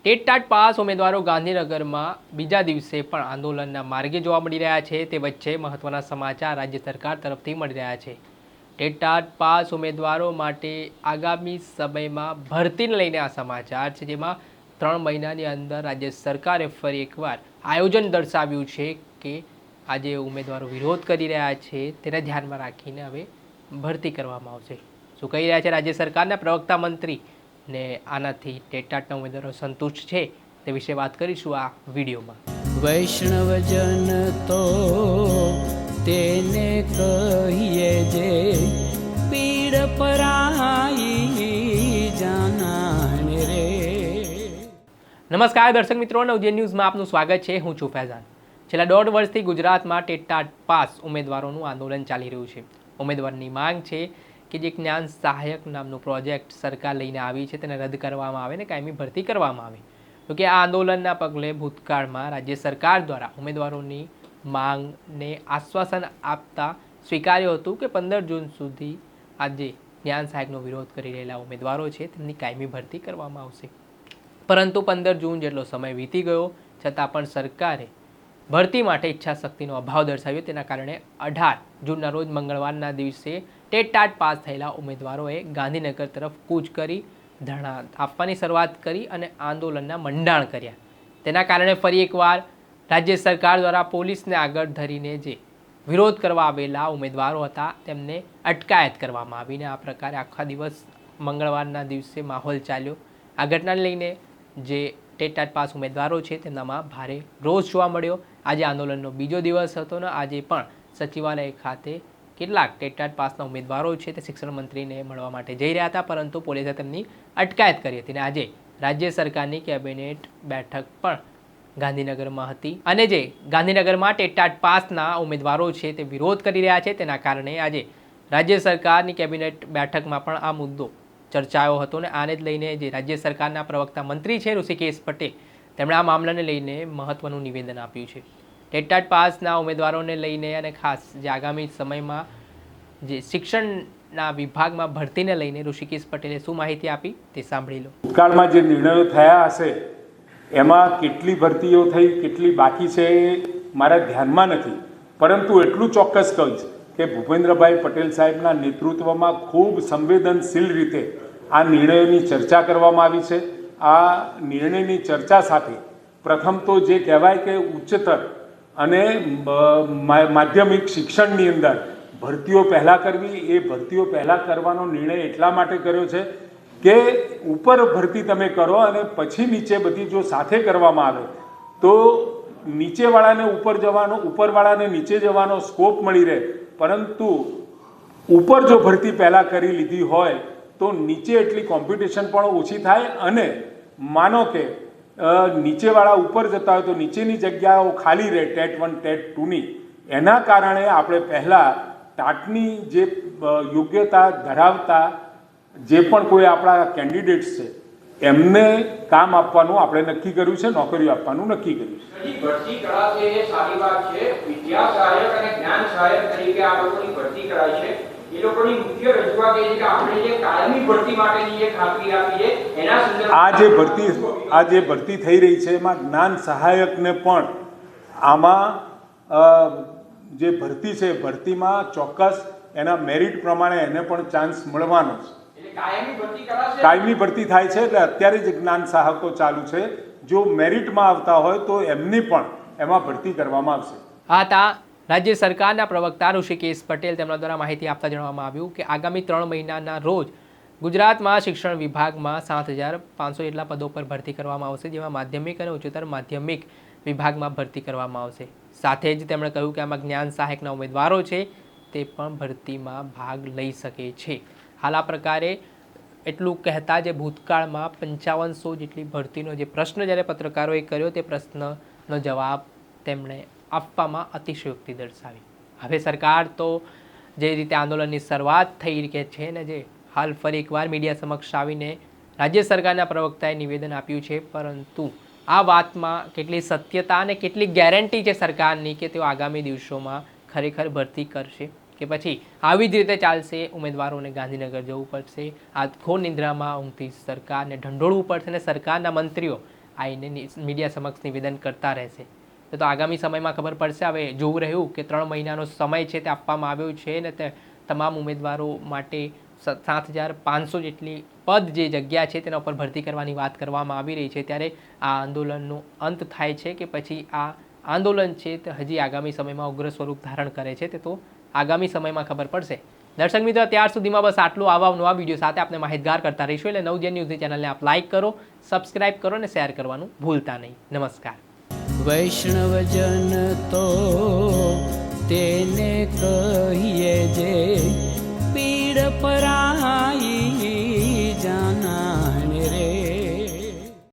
TET TAT pass ઉમેદવારો ગાંધીનગરમાં બીજા દિવસે પણ આંદોલનના માર્ગે જોવા મળી રહ્યા છે। તે વચ્ચે મહત્વના સમાચાર રાજ્ય સરકાર તરફથી મળી રહ્યા છે। ટેટ ટાટ પાસ ઉમેદવારો માટે આગામી સમયમાં ભરતીને લઈને આ સમાચાર છે, જેમાં 3 મહિનાની અંદર રાજ્ય સરકારે ફરી એકવાર આયોજન દર્શાવ્યું છે કે આજે ઉમેદવારો વિરોધ કરી રહ્યા છે તેને ધ્યાનમાં રાખીને હવે ભરતી કરવામાં આવશે। શું કહી રહ્યા છે રાજ્ય સરકારના પ્રવક્તા મંત્રી ને આનાથી ટેટ ટાટના ઉમેદવારો સંતુષ્ટ છે તે વિશે વાત કરીશું આ વિડીયોમાં। વૈષ્ણવજન તો તેને કહીએ જે પીડ પરાઈ જાનાને રે। નમસ્કાર દર્શક મિત્રો, નવજીવન ન્યૂઝમાં આપનું સ્વાગત છે। હું છું ફૈઝાન। છેલ્લા 1.5 વર્ષથી ગુજરાતમાં ટેટ ટાટ પાસ ઉમેદવારોનું આંદોલન ચાલી રહ્યું છે। ઉમેદવારની માંગ છે કે જે જ્ઞાન સહાયક નામનું પ્રોજેક્ટ સરકાર લઈને આવી છે તેને રદ કરવામાં આવે ને કાયમી ભરતી કરવામાં આવે। તો કે આ આંદોલનના પગલે ભૂતકાળમાં રાજ્ય સરકાર દ્વારા ઉમેદવારોની માંગને આશ્વાસન આપતા સ્વીકાર્યું હતું કે 15 જૂન સુધી આજે જ્ઞાન સહાયકનો વિરોધ કરી રહેલા ઉમેદવારો છે તેમની કાયમી ભરતી કરવામાં આવશે, પરંતુ 15 જૂન જેટલો સમય વીતી ગયો છતાં પણ સરકારે ભરતી માટે ઈચ્છા શક્તિનો અભાવ દર્શાવ્યો। તેના કારણે 18 જૂનના રોજ મંગળવારના દિવસે ટેટ ટાટ પાસ થયેલા ઉમેદવારોએ ગાંધીનગર તરફ કૂચ કરી ધરણા આપવાની શરૂઆત કરી અને આંદોલનના મંડાણ કર્યા। તેના કારણે ફરી એકવાર રાજ્ય સરકાર દ્વારા પોલીસને આગળ ધરીને જે વિરોધ કરવા આવેલા ઉમેદવારો હતા તેમને અટકાયત કરવામાં આવીને આ પ્રકારે આખા દિવસ મંગળવારના દિવસે માહોલ ચાલ્યો। આ ઘટનાને લઈને જે ટેટ ટાટ પાસ ઉમેદવારો છે તેમનામાં ભારે રોષ જોવા મળ્યો। આજે આંદોલનનો બીજો દિવસ હતો ને આજે પણ સચિવાલય ખાતે કેટલાક ટેટ ટાટ પાસના ઉમેદવારો છે તે શિક્ષણ મંત્રીને મળવા માટે જઈ રહ્યા હતા, પરંતુ પોલીસે તેમની અટકાયત કરી હતી અને આજે રાજ્ય સરકારની કેબિનેટ બેઠક પણ ગાંધીનગરમાં હતી અને જે ગાંધીનગરમાં ટેટ ટાટ પાસના ઉમેદવારો છે તે વિરોધ કરી રહ્યા છે તેના કારણે આજે રાજ્ય સરકારની કેબિનેટ બેઠકમાં પણ આ મુદ્દો ચર્ચાયો હતો અને આને જ લઈને જે રાજ્ય સરકારના પ્રવક્તા મંત્રી છે ઋષિકેશ પટેલ તેમણે આ મામલાને લઈને મહત્વનું નિવેદન આપ્યું છે। ટેટ ટાટ પાસના ઉમેદવારોને લઈને અને ખાસ જે આગામી સમયમાં જે શિક્ષણના વિભાગમાં ભરતીને લઈને ઋષિકેશ પટેલે શું માહિતી આપી તે સાંભળી લો। ભૂતકાળમાં જે નિર્ણયો થયા હશે એમાં કેટલી ભરતીઓ થઈ કેટલી બાકી છે એ મારા ધ્યાનમાં નથી, પરંતુ એટલું ચોક્કસ કહીશ કે ભૂપેન્દ્રભાઈ પટેલ સાહેબના નેતૃત્વમાં ખૂબ સંવેદનશીલ રીતે આ નિર્ણયોની ચર્ચા કરવામાં આવી છે। આ નિર્ણયની ચર્ચા સાથે પ્રથમ તો જે કહેવાય કે ઉચ્ચતર અને માધ્યમિક શિક્ષણની અંદર ભરતીઓ પહેલાં કરવી, એ ભરતીઓ પહેલાં કરવાનો નિર્ણય એટલા માટે કર્યો છે કે ઉપર ભરતી તમે કરો અને પછી નીચે બધી જો સાથે કરવામાં આવે તો નીચેવાળાને ઉપર જવાનો, ઉપરવાળાને નીચે જવાનો સ્કોપ મળી રહે, પરંતુ ઉપર જો ભરતી પહેલાં કરી લીધી હોય તો નીચે એટલી કોમ્પિટિશન પણ ઓછી થાય અને માનો કે નીચેવાળા ઉપર જતા હોય તો નીચેની જગ્યાઓ ખાલી રહે ટેટ 1 ટેટ 2ની। એના કારણે આપણે પહેલાં ટાટની જે યોગ્યતા ધરાવતા જે પણ કોઈ આપણા કેન્ડિડેટ્સ છે એમને કામ આપવાનું આપણે નક્કી કર્યું છે, નોકરીઓ આપવાનું નક્કી કર્યું છે। ભરતી કળા છે એ સારી વાત છે, વિદ્યા સહાયક અને જ્ઞાન સહાયક તરીકે આ લોકોની ભરતી કરાય છે। એ લોકોની મુખ્ય રજૂઆત એ છે કે આપણે જે કાયમી ભરતી માટેની જે ખાતરી આપી છે એના સંદર્ભમાં આ જે ભરતી થઈ રહી છે એમાં જ્ઞાન સહાયકને પણ આમાં જે ભરતી છે ભરતીમાં ચોક્કસ એના મેરિટ પ્રમાણે એને પણ ચાન્સ મળવાનો છે। કાયમી ભરતી થાય છે એટલે અત્યારે જ જ્ઞાન સહાયકો ચાલુ છે, જો મેરિટમાં આવતા હોય તો એમની પણ એમાં ભરતી કરવામાં આવશે। આ હતા રાજ્ય સરકારના પ્રવક્તા ઋષિકેશ પટેલ। તેમના દ્વારા માહિતી આપતા જણાવવામાં આવ્યું કે આગામી 3 મહિનાના રોજ ગુજરાતમાં શિક્ષણ વિભાગમાં 7,500 જેટલા પદો પર ભરતી કરવામાં આવશે, જેમાં માધ્યમિક અને ઉચ્ચતર માધ્યમિક વિભાગમાં ભરતી કરવામાં આવશે। સાથે જ તેમણે કહ્યું કે આમાં જ્ઞાન સહાયકના ઉમેદવારો છે તે પણ ભરતીમાં ભાગ લઈ શકે છે। હાલ આ પ્રકારે એટલું કહેતા જે ભૂતકાળમાં 5500 જેટલી ભરતીનો જે પ્રશ્ન જ્યારે પત્રકારોએ કર્યો તે પ્રશ્નનો જવાબ તેમણે આપવામાં અતિશયોક્તિ દર્શાવી। હવે સરકાર તો જે રીતે આંદોલનની શરૂઆત થઈ કે છે ને જે હાલ ફરી એકવાર મીડિયા સમક્ષ આવીને રાજ્ય સરકારના પ્રવક્તાએ નિવેદન આપ્યું છે, પરંતુ આ વાતમાં કેટલી સત્યતા અને કેટલી ગેરંટી છે સરકારની કે તેઓ આગામી દિવસોમાં ખરેખર ભરતી કરશે કે પછી આવી જ રીતે ચાલશે, ઉમેદવારોને ગાંધીનગર જવું પડશે, આ ઘોર નિંદ્રામાં ઊંઘતી સરકારને ઢંઢોળવું પડશે અને સરકારના મંત્રીઓ આવીને મીડિયા સમક્ષ નિવેદન કરતા રહેશે. તો આગામી સમયમાં ખબર પડશે. હવે જોવું રહ્યું કે 3 મહિનાનો સમય છે તે આપવામાં આવ્યો છે ને તે તમામ ઉમેદવારો માટે 7,500 જેટલી પદ જે જગ્યા છે તેના ઉપર ભરતી કરવાની વાત કરવામાં આવી રહી છે. ત્યારે આ આંદોલનનો અંત થાય છે કે પછી આ આંદોલન છે તે હજી આગામી સમયમાં ઉગ્ર સ્વરૂપ ધારણ કરે છે તે તો આગામી સમયમાં ખબર પડશે. દર્શક મિત્રો, ત્યાર સુધીમાં બસ આટલું. આવા નવા વિડીયો સાથે આપણે માહિતગાર કરતા રહીશું. એટલે નવજન ન્યૂઝની ચેનલને આપ લાઇક કરો, સબસ્ક્રાઇબ કરો અને શેર કરવાનું ભૂલતા નહીં. નમસ્કાર. વૈષ્ણવજન તો તેને કહીએ જે પીડ પરાઈ.